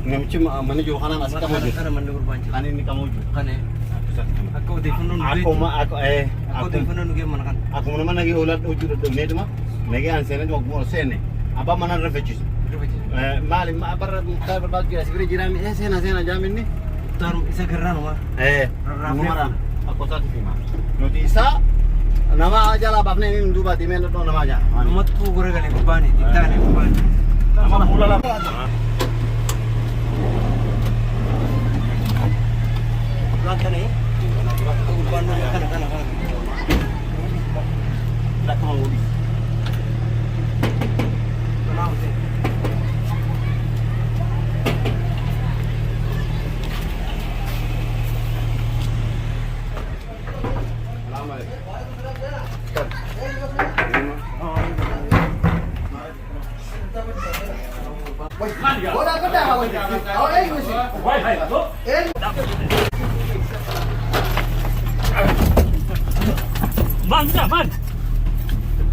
namichi mana jiru kanaan as qabu jiru. Kana manni gurbaan jiru. Kan inni qabu jiru. Kana akka odeeffannoo nu akka odeeffannoo nu geemman kan. Akkuma nama nagee oolan hojii dadhabneetuma nagee aan seenatu akkuma seenne abbaan mana rafechisu. Maali barra muktaar barbaadu jira sibira jiraami seena jaaminni. Muktaar isa garraanuma. Numaraan akkootaatti fiima. Nuti isaa nama jalaa baafnee inni duuba deemee dhadhoo namaa jaa. Namatti gurguralee gubbaani dittaane gubbaani. Nama fuula lama. Kana gubbaan kana. Lakkuma wuli.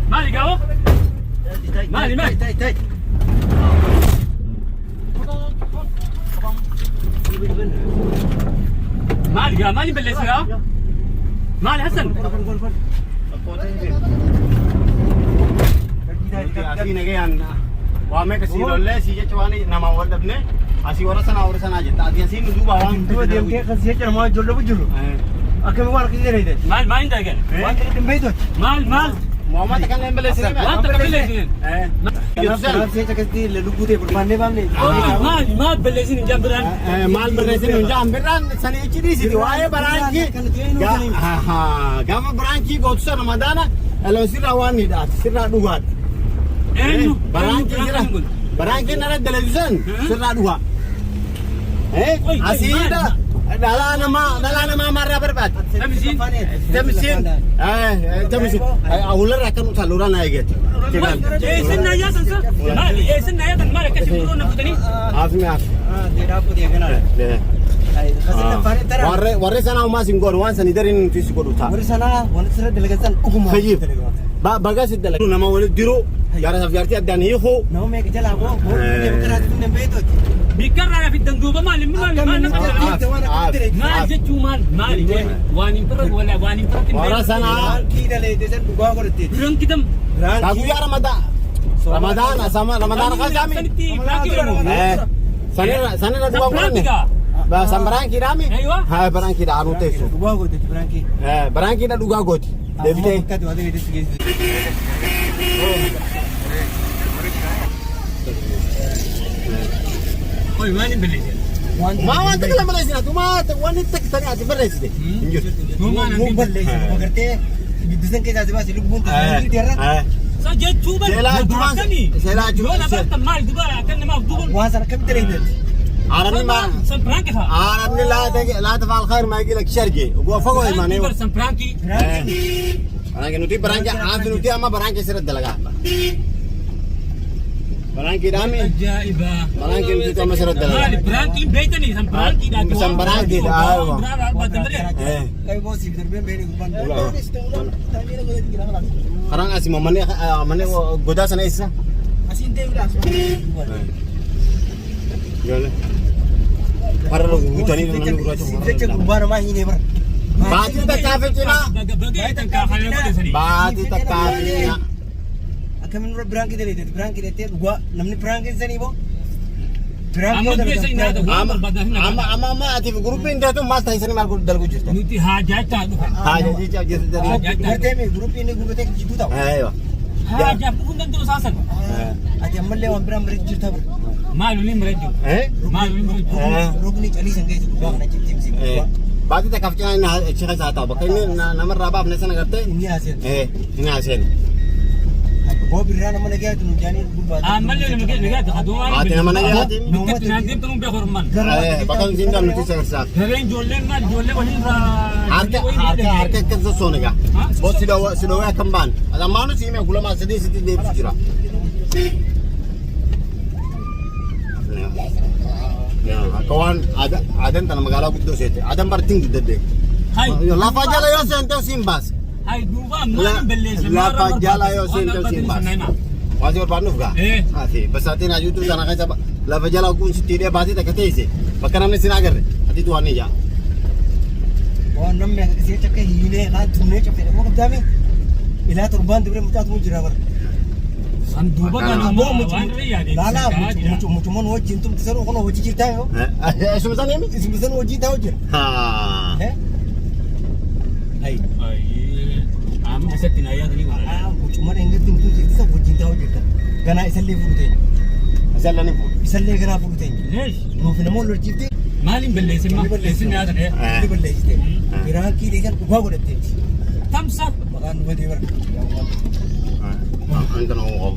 Mali kau? Mali. Mali beli sih Mali Hasan. Asii nagayaan waamee kasii lollee si jecha waan nama wal dhabne asii warra sanaa jetta ati asii nu duuba waan Dua deemtee kan si jecha namaa ijoollee jiru. Akkami waan akkasii jedhee jedhe. Maal indaa kan? Waan ta'eef hin beektu. Maal. Muhammad kan leen beleessine Wanta kan beleessine. Kanaaf si jecha akkasii lubbuu ta'e barbaannee baafne. Maal beleessine jambiraan. maal barreessine hunjaan birraan sanii ichi dhiisiti waa'ee baraankii gaafa baraankii gootu sana madaana eloo sirraa waan hidhaati sirraa dhugaadha. Eenyu? Baraankiin nana televiziyoon sirraa dhugaa. Asiidha dhalaa namaa marraa barbaade. Tamisiin awularra akkan utaaluudhaan na eeggate. Eessin na yaasan sa? Maali? Eessin na yaasan maali akkasii biroo na fudhanii? Haafni. Deedaa fuudhee ganaadha. Warri sanaa uumaa siin godhu waan sanii darin nuti si godhu ta'a. Warri sanaa wanti sirra dalagatan dhuguma. Fayyib. Baga si dalagu nama walitti diruu gara safjaartii addaan hiikuu. Nama meeqa jalaa boo deemkaraatti hin beektu. Bikkarraa fi danduuba maali jechuun maali waan hin birra waan hin birratti Warra sanaa Kiidalee deesan dhugaa godhattee. biraan kitam. taa guyyaa Ramadaan kan jaami. Sanirra dhugaa godhanne. San baraankiidhaami? Haa baraankiidha anuu teessu. Dhugaa godhatti biraankii. Baraankiidha dhugaa gooti. Deebitee. Akkati waan ta'eef si geessu. Oi maali beleessine? Maa waan takka lama leesina waan itti takkitanii ati barreessite. Hin jiru. Mun balleessu agartee biddisan keessaa si baase lubbuun taasisu dirra. Sa jechuu bara. Seelaa Yoo na barta maali dubara akka namaaf duban. Waan sana akkamitti daleeydatti? Arabni maa San piraanki faa. Arabni laata faal khayr maa gila kisharje. Gua fagoo imaanee. San piraanki. Baraanki nuti baraanki aafi nuti amma baraanki sirra dalagaa. Baraanki dhaami. Ajaa'iba. Baraanki nuti amma sirra dalagaa. Maali piraanki beeytanii san piraanki dha. San piraanki dha. Kami bosi darbeen beeni gubbaan. Karang asii mana godaa sana eessa? Asiin deebiidhaas. Jole. Para lo gutanii namni gurraacha. Jecha gubbaa namaa hin eebara. Baatii takkaafi cinaa. Bagee takkaa halee godhesanii. Baatii takkaafi cinaa. Akkamiin dura biraankii daleeydatti biraankii dheettee dhugaa namni biraankii sanii boo. Amma keessa hin yaadu waan barbaadan. Amma atiif guruppiin deetu maal taasisanii maal dalgu jirta? Nuti haajachaa dhufan. Haaja jecha jirta. Gartee mi guruppiin inni gurgurtee jidduu ta'u. Aywa. Haajaaf dhufuu danda'u saasan. Ati ammallee waan biraan bareechu jirta bira. Maaluli mireeju. Maaluli mireeju. Rukni caliisan keessa gubbaa kana cimcimsi. Baatii takkaaf cinaa achi keessaa taa'u bakka inni namarraa baafne sana gartee. Inni haaseen. Inni haaseen. Boo birraa nama nagaatu nu jaanii gurbaatu. Ammallee nama nagaatu haduumaan. Ati nama nagaati. Nuti naantiin tunuun beeku hormaan. Bakka nuti hin nuti sagarsaa. Gareen ijoolleen maal ijoollee walirraa. Harka akka sossoon egaa. Boo sidoo akkam baan. Ammaanu siimee gulamaa sadii sitti deebisu jira. Akka waan aadaan tana magaalaa guddoo seete. Aadaan bartiin guddadde. Lafa jala yoo seente siin baase. Hai duuba ammaan balleessa. Lafa jala yoo seente siin baase. Waasi barbaaduuf gaa? Ati basaatiin hajuutu sana keessa lafa jala kun sitti baatee takka teesse bakka namni sin agarre ati tu waan ija waan namni akkasii akka hiilee kaan tunnee cabsee dhaquu qabdaame ilaa torbaan dibre mucaatu mu jira bara Sanduuba kan immoo waan yaade. laalaa mucumoon wajjin tumti sanuu kun hojii jirtaa yoo isuma san emi isuma sanuu hojii taa hojjira ha ayi Amma isatti na yaadni wala. mucumoon engatti mutu jirtisa hojii taa hojjirta ganaa isallee fuudhee isallani fu isallee ganaa fuudhee Neesh. nuuf namoo lolchiiftee Maaliin balleessin ma? Balleessin yaada ne. ni balleessite iraankii deekan dhugaa godhatteeti Tamsa. maqaan dhufatee bara Ang tanong ko